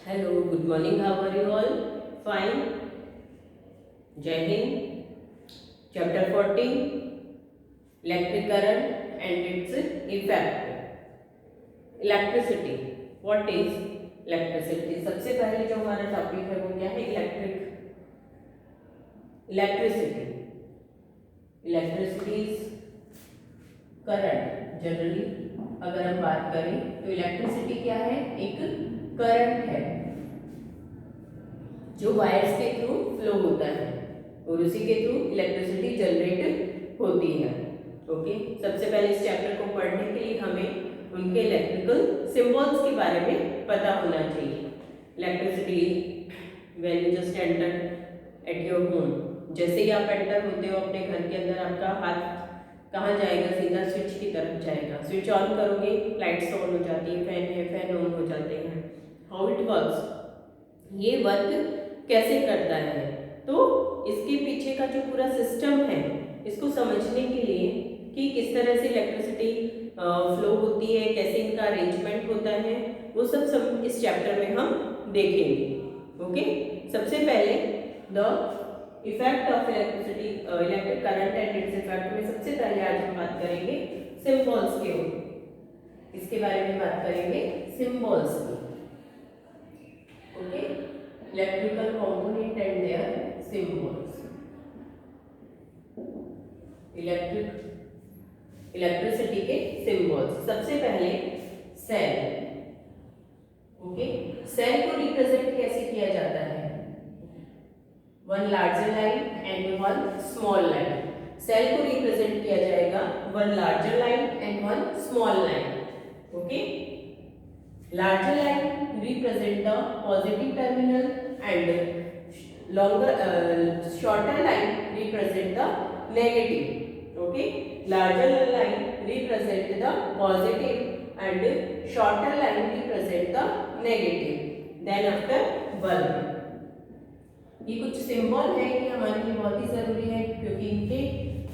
Hello, good morning. How are you all? Fine. Jai Hind. Chapter 14 Electric current and its effect. Electricity. What is electricity? सबसे पहले जो हमारा topic है वो क्या है? Electricity. Electricity is current. Generally अगर हम बात करें तो इलेक्ट्रिसिटी क्या है? एक करंट है जो वायर्स के थ्रू फ्लो होता है और उसी के थ्रू इलेक्ट्रिसिटी जनरेट होती है. ओके, सबसे पहले इस चैप्टर को पढ़ने के लिए हमें उनके इलेक्ट्रिकल सिंबल्स के बारे में पता होना चाहिए. Electricity when you just enter at your home, जैसे ही आप एंटर होते हो अपने घर के अंदर, आपका हाथ कहाँ जाएगा? सीधा स्विच की तरफ जाएगा. स्विच ऑन करोगे, लाइट्स ऑन हो जाती है, फैन है, फैन ऑन हो जाते हैं. हाउ इट वर्क्स, ये वर्क कैसे करता है? तो इसके पीछे का जो पूरा सिस्टम है, इसको समझने के लिए कि किस तरह से इलेक्ट्रिसिटी फ्लो होती है, कैसे इनका अरेंजमेंट होता है, वो सब इस चैप्टर में हम देखेंगे. ओके, सबसे पहले the effect of electricity, electric current and its effect में सबसे पहले आज हम बात करेंगे सिंबल्स के ऊपर. इसके बारे में बात करेंगे सिंबल्स की. Okay, electrical component and their symbols. Electricity के सिंबल्स. सबसे पहले सेल. ओके, सेल को रिप्रेजेंट कैसे किया जाता है? One larger line and one small line. Cell को रिप्रेजेंट किया जाएगा one larger line and one small line. Okay, larger line represent the positive terminal and shorter line represent the negative. Okay, larger line represent the positive and shorter line represent the negative. Then after bulb, ये कुछ symbol है कि हमारे लिए बहुत ही जरूरी है, क्योंकि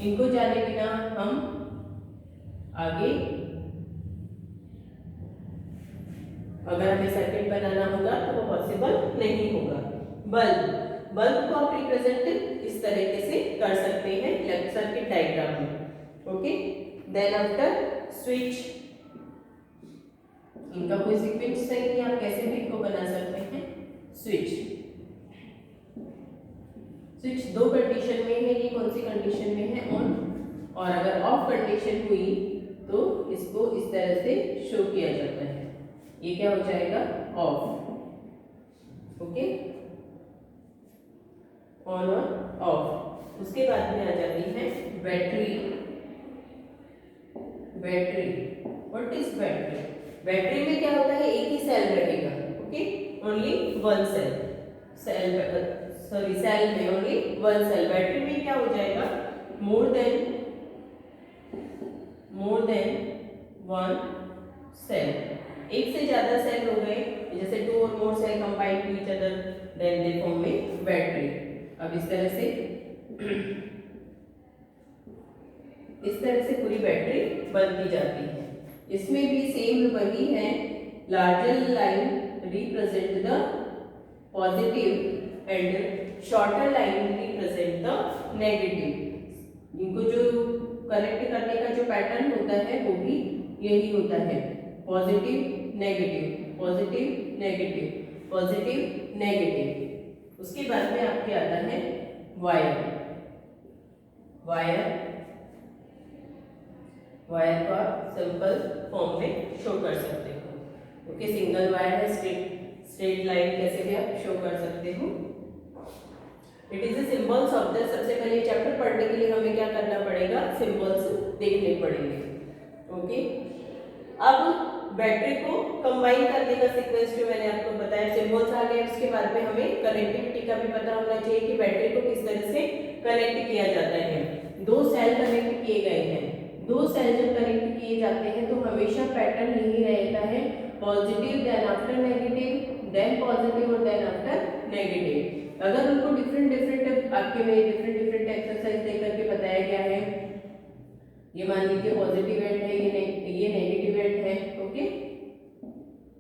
इनको जाने बिना हम आगे अगर हमें सर्किट बनाना होगा तो वो पॉसिबल नहीं होगा. बल्ब को आप रिप्रेजेंट इस तरीके से कर सकते हैं सर्किट डायग्राम में. ओके, देन आफ्टर स्विच, इनका कोई सीक्वेंस है कि आप कैसे भी इनको बना सकते हैं. स्विच दो कंडीशन में है. ये कौन सी कंडीशन में है? ऑन. और अगर ऑफ कंडीशन हुई तो इसको इस तरह से शो किया जाता है. ये क्या हो जाएगा? ऑफ. ओके, ऑन और ऑफ. उसके बाद में आ जाती है battery. What is battery? Battery में क्या होता है? एक ही सेल रहेगा. Okay, only one cell. Cell में ओनली वन सेल. बैटरी में क्या हो जाएगा? More than one cell. एक से ज्यादा सेल हो गए, जैसे टू और more cell combine to each other, then they form a battery. अब इस तरह से पूरी बैटरी बनती जाती है. इसमें भी सेम वही है. Larger line represent the positive and shorter line represent the negative. इनको जो कनेक्ट करने का जो पैटर्न होता है वो भी यही होता है. Positive negative, positive negative, positive negative. उसके बाद में आपके आता है वायर. वायर को आप सिंपल फॉर्म में शो कर सकते हो. ओके, सिंगल वायर है, स्ट्रेट लाइन कैसे भी आप शो कर सकते हो. It is the symbols of the. सबसे पहले चैप्टर पढ़ने के लिए हमें क्या करना पड़ेगा? सिंबल्स देखने पड़ेंगे. ओके, अब बैटरी को कंबाइन करने का सीक्वेंस जो मैंने आपको बताया, सिंबल्स आ गए. उसके बाद में हमें कनेक्टिविटी का भी पता होना चाहिए कि बैटरी को किस तरह से कनेक्ट किया जाता है. दो सेल कनेक्ट किए गए हैं. दो सेल जब कनेक्ट किए जाते हैं तो हमेशा पैटर्न यही रहता है. Positive then after negative, then positive और देन आफ्टर नेगेटिव. अगर उनको डिफरेंट आपके में डिफरेंट एक्सरसाइज देकर के बताया गया है, ये मान लीजिए पॉजिटिव एंड है, ये नेगेटिव एंड है. ओके,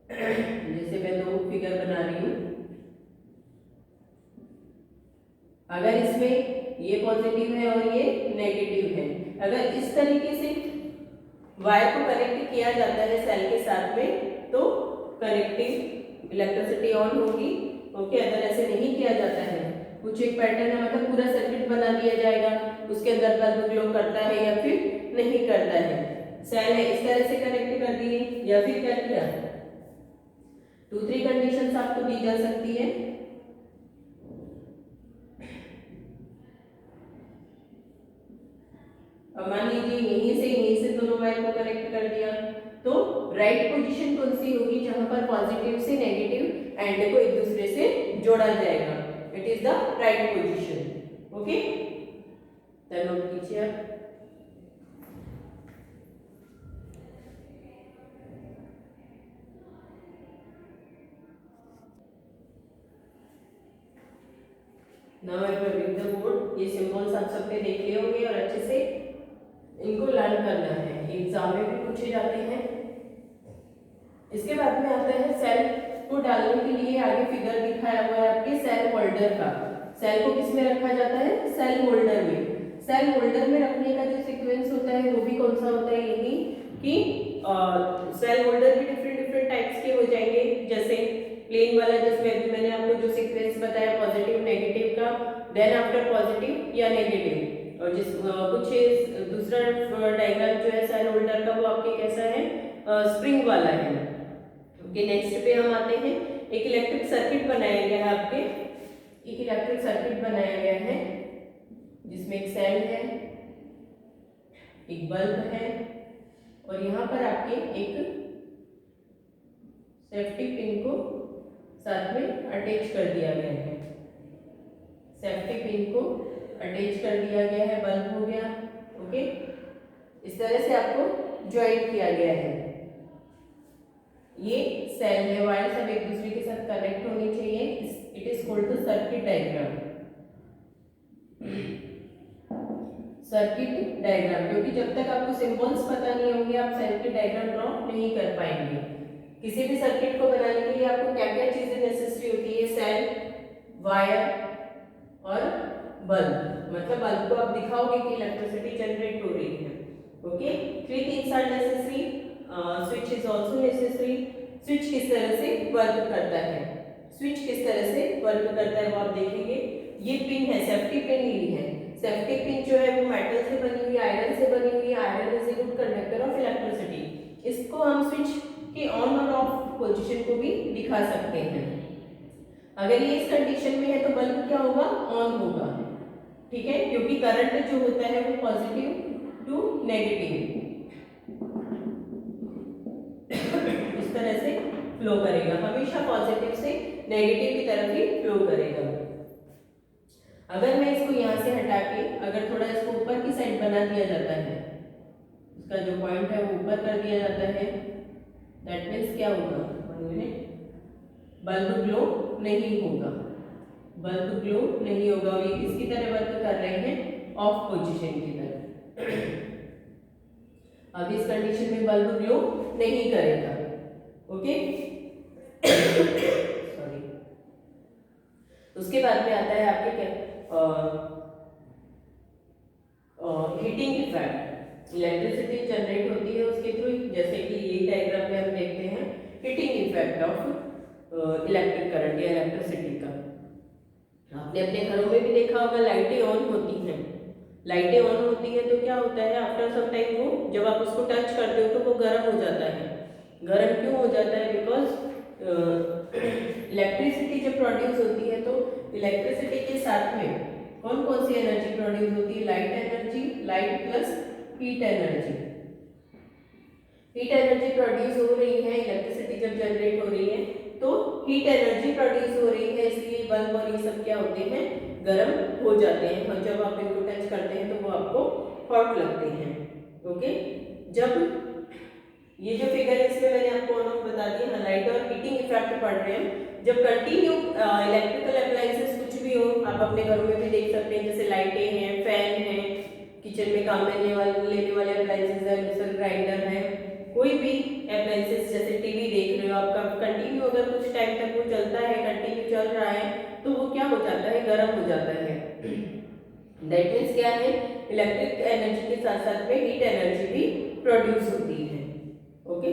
जैसे मैं दो फिगर फिगर बना रही हूँ। अगर इसमें ये पॉजिटिव है और ये नेगेटिव है, अगर इस तरीके से वायर को कनेक्ट किया जाता है सेल के साथ में तो कनेक्टिंग इलेक्ट्रिसिटी ऑन होगी। ओके, अगर ऐसे नहीं किया जाता है, कुछ एक पैटर्न है, मतलब पूरा सर्किट बना दिया जाएगा, उसके अंदर बल्ब ग्लो करता है या फिर नहीं करता है। सेल है इस तरह से कनेक्ट कर दिए या फिर क्या किया, 2-3 कंडीशंस आपको दी जा सकती है। अब मान लीजिए यहीं से दोनों वायर को कनेक्ट कर दिया, तो राइट पोजीशन कौन सी होगी, जहां पर पॉजिटिव से नेगेटिव एंड को एक दूसरे से जोड़ा जाएगा, it is the right position. Okay, तो नोट कीजिए आप। Now I will read the board. ये सिंबल्स आप सबने देख लिए होंगे और अच्छे से इनको लर्न करना है, एग्जाम में भी पूछे जाते हैं। इसके बाद में आता है सेल को डालने के लिए, आगे फिगर दिखाया हुआ है आपके सेल होल्डर का। सेल को किस में रखा जाता है, सेल होल्डर में। सेल होल्डर में रखने का जो सीक्वेंस होता है वो भी कौन सा होता है, यही कि सेल होल्डर भी डिफरेंट टाइप्स के हो जाएंगे। जैसे प्लेन वाला, जिसमें अभी मैंने आपको जो सीक्वेंस बताया पॉजिटिव नेगेटिव का, देन आफ्टर पॉजिटिव या नेगेटिव, और जिस कुछ दूसरा डायग्राम जो है सेल होल्डर का वो आपके कैसा है, स्प्रिंग वाला है। ओके, नेक्स्ट पे हम आते हैं। एक इलेक्ट्रिक सर्किट बनाया गया है आपके, एक इलेक्ट्रिक सर्किट बनाया गया है जिसमें एक सेल है, एक बल्ब है और यहाँ पर आपके एक सेफ्टी पिन को साथ में अटैच कर दिया गया है। सेफ्टी पिन को अटैच कर दिया गया है, बल्ब हो गया। ओके, इस तरह से आपको ज्वाइन किया गया है। ये सेल है, वायर सब एक दूसरे के साथ कनेक्ट होनी चाहिए। It is called the circuit diagram. Circuit diagram, क्योंकि जब तक आपको सिंबल्स पता नहीं होंगे आप सर्किट डायग्राम ड्रॉ नहीं कर पाएंगे। किसी भी सर्किट को बनाने के लिए आपको क्या क्या चीजें नेसेसरी होती है, सेल, वायर और बल्ब। मतलब बल्ब को आप दिखाओगे कि इलेक्ट्रिसिटी जनरेट हो रही है। Okay, 3 things are necessary. Switch is also necessary. Switch किस तरह से वर्क करता है, स्विच किस तरह से वर्क करता है वो आप देखेंगे। ये पिन है, सेफ्टी पिन ली है। सेफ्टी पिन जो है वो मेटल से बनी हुई, आयरन से बनी हुई। Iron is a good conductor of electricity. इसको हम स्विच के ऑन और ऑफ पोजीशन को भी दिखा सकते हैं। अगर ये इस कंडीशन में है तो बल्ब क्या होगा, ऑन होगा। ठीक है, क्योंकि करंट जो होता है वो पॉजिटिव टू नेगेटिव इस तरह से फ्लो करेगा, हमेशा पॉजिटिव से नेगेटिव की तरफ ही फ्लो करेगा। अगर मैं इसको यहाँ से हटा के अगर थोड़ा इसको ऊपर की साइड बना दिया जाता है, इसका जो पॉइंट है वो ऊपर कर दिया जाता है, दैट मीन्स क्या होगा, बल्ब ग्लो नहीं होगा। बल्ब ग्लो नहीं होगा और ये किसकी तरह वर्क कर रहे हैं, ऑफ पोजीशन की तरह। अब इस कंडीशन में बल्ब ग्लो नहीं करेगा। Okay, sorry. उसके बाद में आता है आपके क्या, हीटिंग इफेक्ट। इलेक्ट्रिसिटी जनरेट होती है उसके थ्रू, जैसे कि ये डायग्राम में हम देखते हैं heating effect of electric current या इलेक्ट्रिसिटी का। आपने अपने घरों में भी देखा होगा, लाइटें ऑन होती हैं। लाइटें ऑन होती हैं तो क्या होता है, आफ्टर सम टाइम वो जब आप उसको टच करते हो तो वो गर्म हो जाता है। गर्म क्यों हो जाता है, बिकॉज इलेक्ट्रिसिटी जब प्रोड्यूस होती है तो इलेक्ट्रिसिटी के साथ में कौन कौन सी एनर्जी प्रोड्यूस होती है, light energy, light plus heat energy. Heat energy produce हो रही है, इलेक्ट्रिसिटी जब जनरेट हो रही है तो हीट एनर्जी प्रोड्यूस हो रही है, इसलिए बल्ब और ये सब क्या होते हैं, गर्म हो जाते हैं। और जब आप इनको टच करते हैं तो वो आपको हॉट लगते हैं। ओके, जब ये जो फिगर है इसमें मैंने आपको ऑन ऑफ बता दिया, लाइट और हीटिंग इफेक्ट पढ़ रहे हैं। जब कंटिन्यू इलेक्ट्रिकल अप्लायंसेस कुछ भी हो, आप अपने घरों में भी देख सकते हैं, जैसे लाइटें हैं, फैन है, किचन में काम लेने वाले अप्लायंसेस है, मिक्सर ग्राइंडर है, कोई भी अप्लायंसेस जैसे टीवी देख रहे हो आपका कंटिन्यू अगर कुछ टाइम तक वो चलता है, कंटिन्यू चल रहा है, तो वो क्या हो जाता है, गर्म हो जाता है। दैट मीन्स क्या है, इलेक्ट्रिक एनर्जी के साथ साथ में हीट एनर्जी भी प्रोड्यूस होती है। ओके,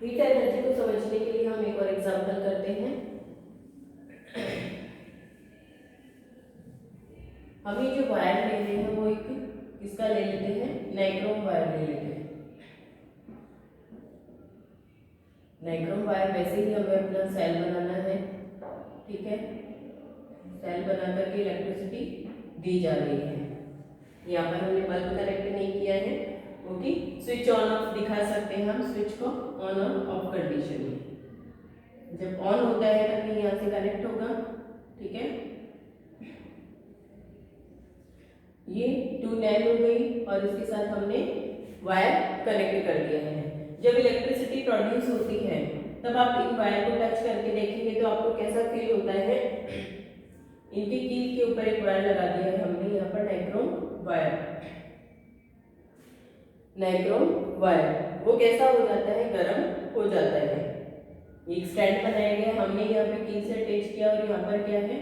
हीट एनर्जी को समझने के लिए हम एक और एग्जांपल करते हैं। हम ये जो वायर ले रहे हैं वो एक किसका ले लेते हैं, नाइक्रोम वायर ले लेते हैं। नाइक्रोम वायर वैसे ही हमें अपना सेल बनाना है, ठीक है, सेल बना करके इलेक्ट्रिसिटी दी जा रही है। यहाँ पर हमने बल्ब कनेक्ट नहीं किया है। ओके, स्विच ऑन ऑफ दिखा सकते हैं हम स्विच को ऑन और ऑफ कंडीशन में। जब ऑन होता है तभी यहाँ से कनेक्ट होगा, ठीक है। ये 2 नैन हो गई और इसके साथ हमने वायर कनेक्ट कर दिया है। जब इलेक्ट्रिसिटी प्रोड्यूस होती है तब आप इन वायर को टच करके देखेंगे तो आपको कैसा फील होता है। इनकी कील के ऊपर एक वायर लगा दिया है हमने यहाँ पर, नाइक्रोम वायर। नाइक्रोम वायर वो कैसा हो जाता है, गर्म हो जाता है। एक स्टैंड बनाया गया, हमने यहाँ पे कील से अटैच किया और यहाँ पर क्या है,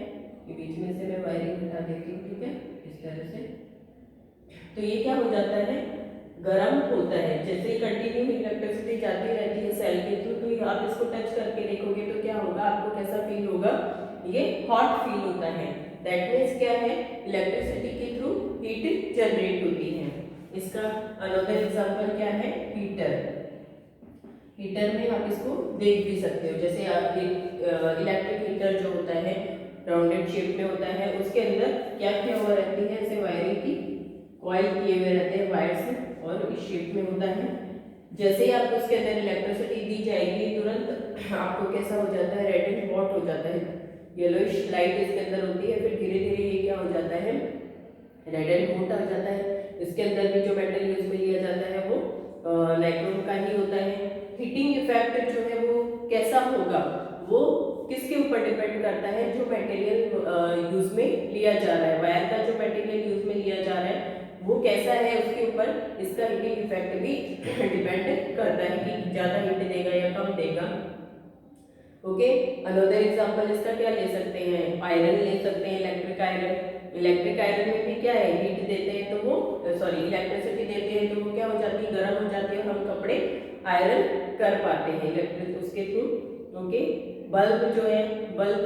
ये बीच में से मैं वायरिंग हटा देती हूँ, ठीक है, इस तरह से। तो ये क्या हो जाता है, गर्म होता है। जैसे कंटिन्यू इलेक्ट्रिसिटी जाती रहती है सेल के थ्रू, तो आप इसको टच करके देखोगे तो क्या होगा, आपको कैसा फील होगा, ये हॉट फील होता है। दैट मीन्स क्या है, इलेक्ट्रिसिटी के थ्रू हीट जनरेट होती है। इसका अनदर एग्जांपल क्या है, हीटर। हीटर में आप इसको देख भी सकते हो, जैसे आप इलेक्ट्रिक हीटर जो होता है राउंडेड शेप में होता है, उसके अंदर क्या क्या हुआ रहती है, ऐसे वायरिंग की कॉइल किए हुए रहते हैं वायर्स और इस शेप में होता है। जैसे ही आपको उसके अंदर इलेक्ट्रिसिटी दी जाएगी तुरंत आपको कैसा हो जाता है, रेड एंड हॉट हो जाता है, येलोइश लाइट इसके अंदर होती है। फिर धीरे धीरे ये क्या हो जाता है, रेड एंड हॉट आ जाता है। इसके अंदर भी जो मेटल यूज में लिया जाता है वो नाइक्रोम का ही होता है। हीटिंग इफेक्ट जो है वो कैसा होगा, वो किसके ऊपर डिपेंड करता है, जो मटेरियल यूज में लिया जा रहा है, वायर का जो मटेरियल यूज में लिया जा रहा है वो कैसा है, उसके ऊपर इसका हीटिंग इफेक्ट भी डिपेंड करता है कि ज्यादा हीट देगा या कम देगा। ओके, अनदर एग्जांपल इसका क्या ले सकते हैं, आयरन ले सकते हैं, इलेक्ट्रिक आयरन। इलेक्ट्रिक आयरन में भी क्या है, हीट देते हैं तो वो इलेक्ट्रिसिटी देते हैं तो वो क्या हो जाती है, गर्म हो जाती है और हम कपड़े आयरन कर पाते हैं इलेक्ट्रिक उसके थ्रू। ओके, बल्ब जो है, बल्ब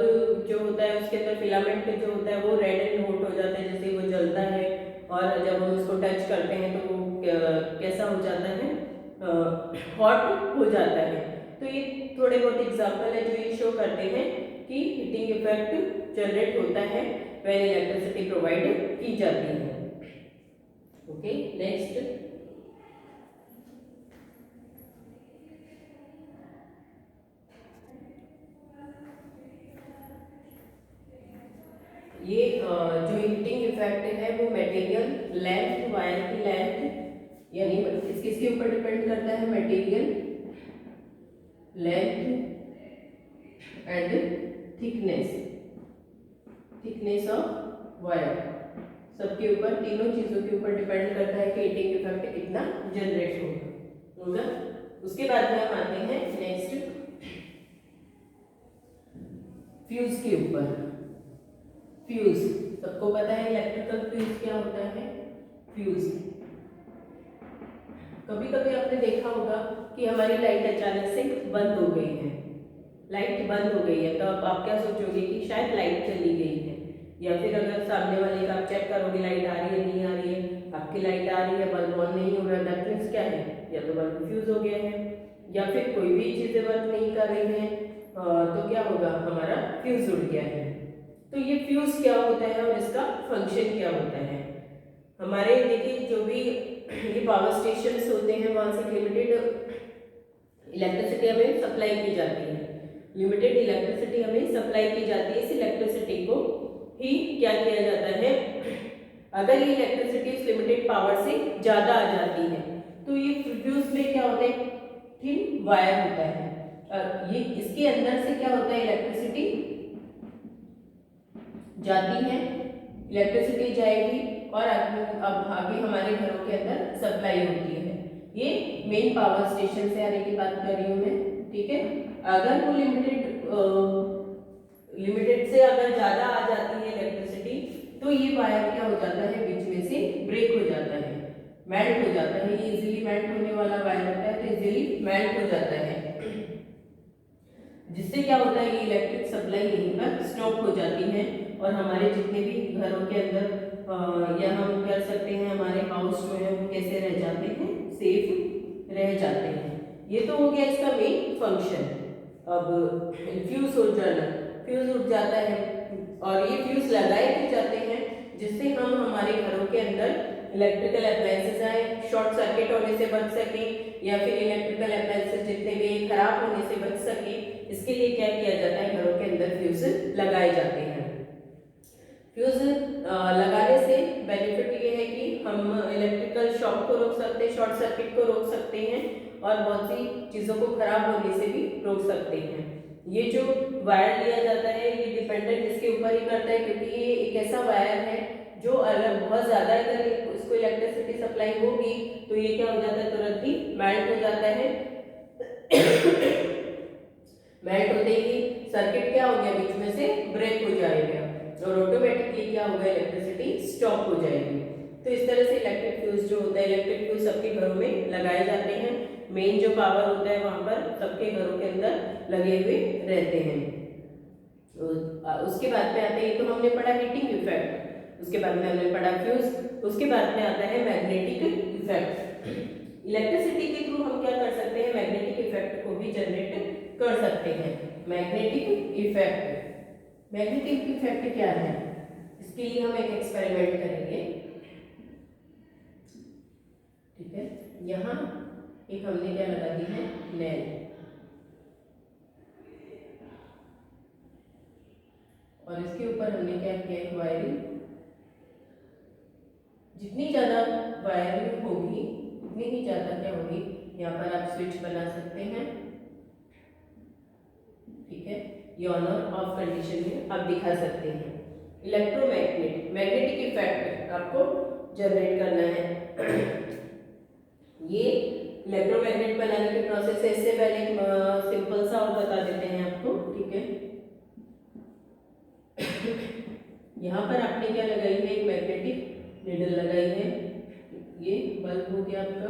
जो होता है उसके अंदर फिलामेंट जो होता है वो रेड एंड हॉट हो जाता है जैसे वो जलता है, और जब हम उसको टच करते हैं तो वो कैसा हो जाता है, हॉट हो जाता है। तो ये थोड़े बहुत एग्जांपल है जो ये शो करते हैं कि हीटिंग इफेक्ट जनरेट होता है व्हेन इलेक्ट्रिसिटी प्रोवाइड की जाती है। ओके, नेक्स्ट, ये जो हीटिंग इफेक्ट है वो मटेरियल लेंथ, वायर की लेंथ, यानी किसके ऊपर डिपेंड करता है, material length and thickness, thickness of wire, सबके ऊपर, तीनों चीजों के ऊपर डिपेंड करता है कि हीटिंग इफेक्ट कितना जनरेट होगा। उसके बाद में हम आते हैं नेक्स्ट फ्यूज के ऊपर। फ्यूज सबको पता है, इलेक्ट्रिकल फ्यूज क्या होता है, फ्यूज। कभी कभी आपने देखा होगा कि हमारी लाइट अचानक से बंद हो गई है, लाइट बंद हो गई है, तो अब आप क्या सोचोगे कि शायद लाइट चली गई है, या फिर अगर सामने वाले का आप चेक करोगे लाइट आ रही है, नहीं आ रही है, आपकी लाइट आ रही है, बल्ब ऑन नहीं हो रहा, दैट मींस क्या है, या तो बल्ब फ्यूज हो गया है, या फिर कोई भी चीजें वर्क नहीं कर रही है, तो क्या होगा, हमारा फ्यूज उड़ गया है। तो ये फ्यूज क्या होता है और इसका फंक्शन क्या होता है। हमारे देखिए जो भी ये पावर स्टेशंस होते हैं वहां से लिमिटेड इलेक्ट्रिसिटी हमें सप्लाई की जाती है, लिमिटेड इलेक्ट्रिसिटी हमें सप्लाई की जाती है। इस इलेक्ट्रिसिटी को ही क्या किया जाता है, अगर ये इलेक्ट्रिसिटी इस लिमिटेड पावर से ज्यादा आ जाती है तो ये फ्यूज में क्या होता है, थिन वायर होता है, ये इसके अंदर से क्या होता है, इलेक्ट्रिसिटी जाती है, इलेक्ट्रिसिटी जाएगी और अब आगे हमारे घरों के अंदर सप्लाई होती है। ये मेन पावर स्टेशन से आने की बात कर रही हूँ मैं, ठीक है। अगर वो लिमिटेड से अगर ज़्यादा आ जाती है इलेक्ट्रिसिटी, तो ये वायर क्या हो जाता है, बीच में से ब्रेक हो जाता है, मेल्ट हो जाता है। ये इजीली मेल्ट होने वाला वायर होता है, तो इजीली मेल्ट हो जाता है, जिससे क्या होता है, ये इलेक्ट्रिक सप्लाई यहीं पर स्टॉप हो जाती है और हमारे जितने भी घरों के अंदर या हम कर सकते हैं हमारे हाउस जो है वो कैसे रह जाते हैं, सेफ रह जाते हैं। ये तो हो गया इसका मेन फंक्शन। अब फ्यूज उड़ जाना, फ्यूज उड़ जाता है और ये फ्यूज लगाए भी जाते हैं जिससे हम हमारे घरों के अंदर इलेक्ट्रिकल अप्लायंसेस आए शॉर्ट सर्किट होने से बच सके, या फिर इलेक्ट्रिकल अप्लायंसेस जितने भी खराब होने से बच सके। इसके लिए क्या किया जाता है, घरों के अंदर फ्यूज लगाए जाते हैं। फ्यूज लगाने से बेनिफिट ये है कि हम इलेक्ट्रिकल शॉक को रोक सकते हैं, शॉर्ट सर्किट को रोक सकते हैं और बहुत सी चीज़ों को खराब होने से भी रोक सकते हैं। ये जो वायर लिया जाता है ये डिपेंडेंट इसके ऊपर ही करता है, क्योंकि ये एक ऐसा वायर है जो अगर बहुत ज़्यादा अगर उसको इलेक्ट्रिसिटी सप्लाई होगी तो ये क्या हो जाता है, तुरंत ही मेल्ट हो जाता है। मेल्ट होते ही सर्किट क्या हो गया, बीच में से ब्रेक हो जाएगा और ऑटोमेटिकली क्या होगा, इलेक्ट्रिसिटी स्टॉप हो जाएगी। तो इस तरह से इलेक्ट्रिक फ्यूज जो होता है, इलेक्ट्रिक फ्यूज सबके घरों में लगाए जाते हैं। मेन जो पावर होता है वहां पर सबके घरों के अंदर लगे हुए रहते हैं। तो उसके बाद में आता है, ये तो हमने पढ़ा हीटिंग इफेक्ट, उसके बाद में हमने पढ़ा फ्यूज, उसके बाद में आता है मैग्नेटिक इफेक्ट। इलेक्ट्रिसिटी के थ्रू हम क्या कर सकते हैं, मैग्नेटिक इफेक्ट को भी जनरेट कर सकते हैं। मैग्नेटिक इफेक्ट, मैग्नेटिक इफेक्ट क्या है, इसके लिए हम एक एक्सपेरिमेंट करेंगे, ठीक है। यहाँ एक हमने क्या लगा दी है, नेल, और इसके ऊपर हमने क्या किया है, वायरिंग। जितनी ज्यादा वायरिंग होगी उतनी ही ज्यादा क्या होगी, यहाँ पर आप स्विच बना सकते हैं, ठीक है। ये ऑन और ऑफ कंडीशन में आप दिखा सकते हैं। इलेक्ट्रोमैग्नेट, मैग्नेटिक इफेक्ट आपको जनरेट करना है। ये इलेक्ट्रोमैग्नेट बनाने की प्रोसेस है। इससे पहले सिंपल सा और बता देते हैं आपको, ठीक है। यहाँ पर आपने क्या लगाई है, एक मैग्नेटिक नीडल लगाई है, ये बल्ब हो गया आपका,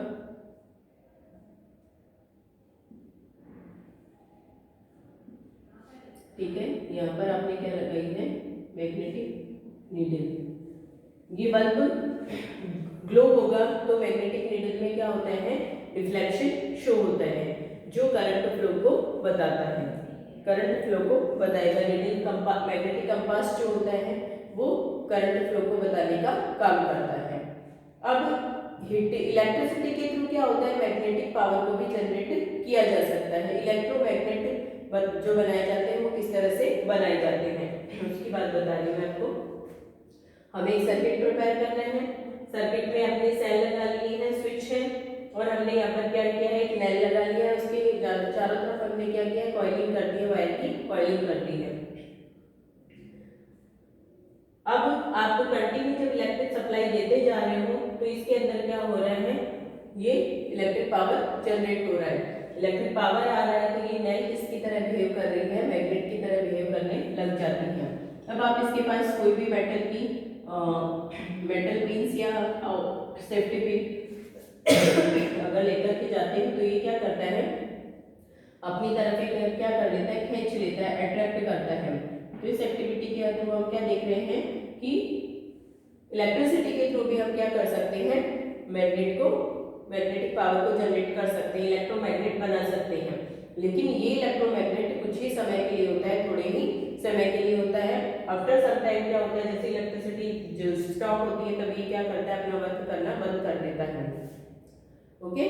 ठीक है। यहाँ पर आपने क्या लगाई है, मैग्नेटिक नीडल। ये बल्ब ग्लो होगा तो मैग्नेटिक नीडल में क्या होता है, रिफ्लेक्शन शो होता है जो करंट फ्लो को बताता है, करंट फ्लो को बताएगा। नीडल मैग्नेटिक कंपास जो होता है वो करंट फ्लो को बताने का काम करता है। अब इलेक्ट्रिसिटी के थ्रू क्या होता है, मैग्नेटिक पावर को भी जनरेट किया जा सकता है। इलेक्ट्रोमैग्नेट जो बनाए जाते हैं वो किस तरह से बनाए जाते हैं उसकी बात बता रही हूँ मैं आपको। हमें एक सर्किट प्रिपेयर करना है, सर्किट में हमने सेल लगा लिए हैं, स्विच है, और हमने यहाँ पर क्या किया है, एक नेल लगा लिया है, उसके चारों तरफ हमने क्या किया है, कॉइलिंग कर दी है, वायर की कॉइलिंग कर दी है। अब आपको कंटिन्यू जब इलेक्ट्रिक सप्लाई देते जा रहे हो तो इसके अंदर क्या हो रहा है, ये इलेक्ट्रिक पावर जनरेट हो रहा है। इलेक्ट्रिक पावर आ रहा है तो ये नेल किसकी तरह बिहेव कर रही है, मैग्नेट की तरह बिहेव करने लग जाती है। अब आप इसके पास कोई भी मेटल पिन्स या सेफ्टी पिन अगर लेकर के जाते हैं तो ये क्या करता है, अपनी तरफ एक क्या कर लेता है, खींच लेता है, अट्रैक्ट करता है। तो इस एक्टिविटी के थ्रू हम क्या देख रहे हैं कि इलेक्ट्रिसिटी के थ्रू भी हम क्या कर सकते हैं, मैग्नेटिक पावर को जनरेट कर सकते हैं, इलेक्ट्रोमैग्नेट बना सकते हैं। लेकिन ये इलेक्ट्रोमैग्नेट कुछ ही समय के लिए होता है, थोड़े ही समय के लिए होता है। आफ्टर सम टाइम क्या होता है, जैसे इलेक्ट्रिसिटी जो स्टॉप होती है तभी क्या करता है, अपना वर्क करना बंद कर देता है। ओके,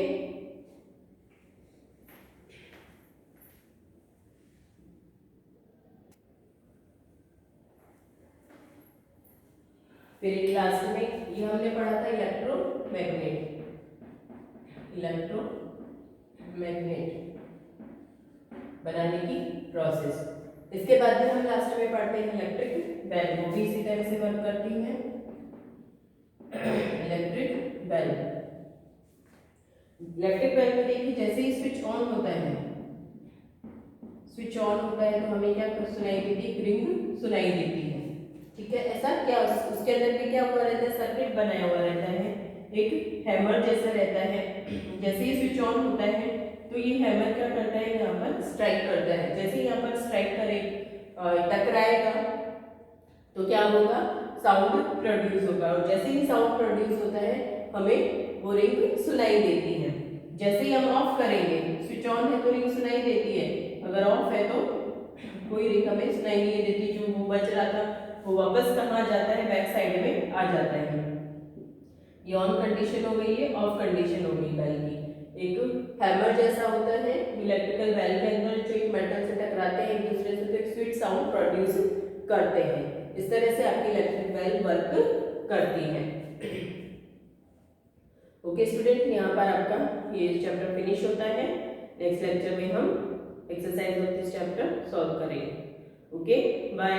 फिर क्लास में ये हमने पढ़ा था इलेक्ट्रोमैग्नेट बनाने की प्रोसेस। इसके बाद में हम लास्ट में पढ़ते हैं इलेक्ट्रिक बेल वो भी इसी तरह से वर्क करती है। इलेक्ट्रिक बेल, इलेक्ट्रिक बेल में देखिए जैसे ही स्विच ऑन होता है, स्विच ऑन होता है तो हमें क्या सुनाई देती है, रिंग सुनाई देती है। ठीक है, ऐसा क्या उसके अंदर भी क्या हुआ रहता है, सर्किट बनाया हुआ रहता है, एक हैमर जैसा रहता है। जैसे ही स्विच ऑन होता है तो ये हैमर क्या करता है, यहाँ पर स्ट्राइक करता है। जैसे यहाँ पर स्ट्राइक करे, टकराएगा तो क्या होगा, साउंड प्रोड्यूस होगा। और जैसे ही साउंड प्रोड्यूस होता है हमें वो रिंग सुनाई देती है। जैसे ही हम ऑफ करेंगे, स्विच ऑन है तो रिंग सुनाई देती है, अगर ऑफ है तो कोई रिंग हमें सुनाई नहीं देती। जो वो बज रहा था वो वापस कहाँ जाता है, बैक साइड में आ जाता है। ये ऑन कंडीशन हो गई है, ऑफ कंडीशन हो गई बेल की। एक हैमर जैसा होता है इलेक्ट्रिकल बेल के अंदर, जो एक मेटल से टकराते हैं एक दूसरे से तो एक स्वीट साउंड प्रोड्यूस करते हैं। इस तरह से आपकी इलेक्ट्रिक बेल वर्क करती है। ओके स्टूडेंट, यहाँ पर आपका ये चैप्टर फिनिश होता है। नेक्स्ट लेक्चर में हम exercise of this chapter solve करेंगे। Okay bye.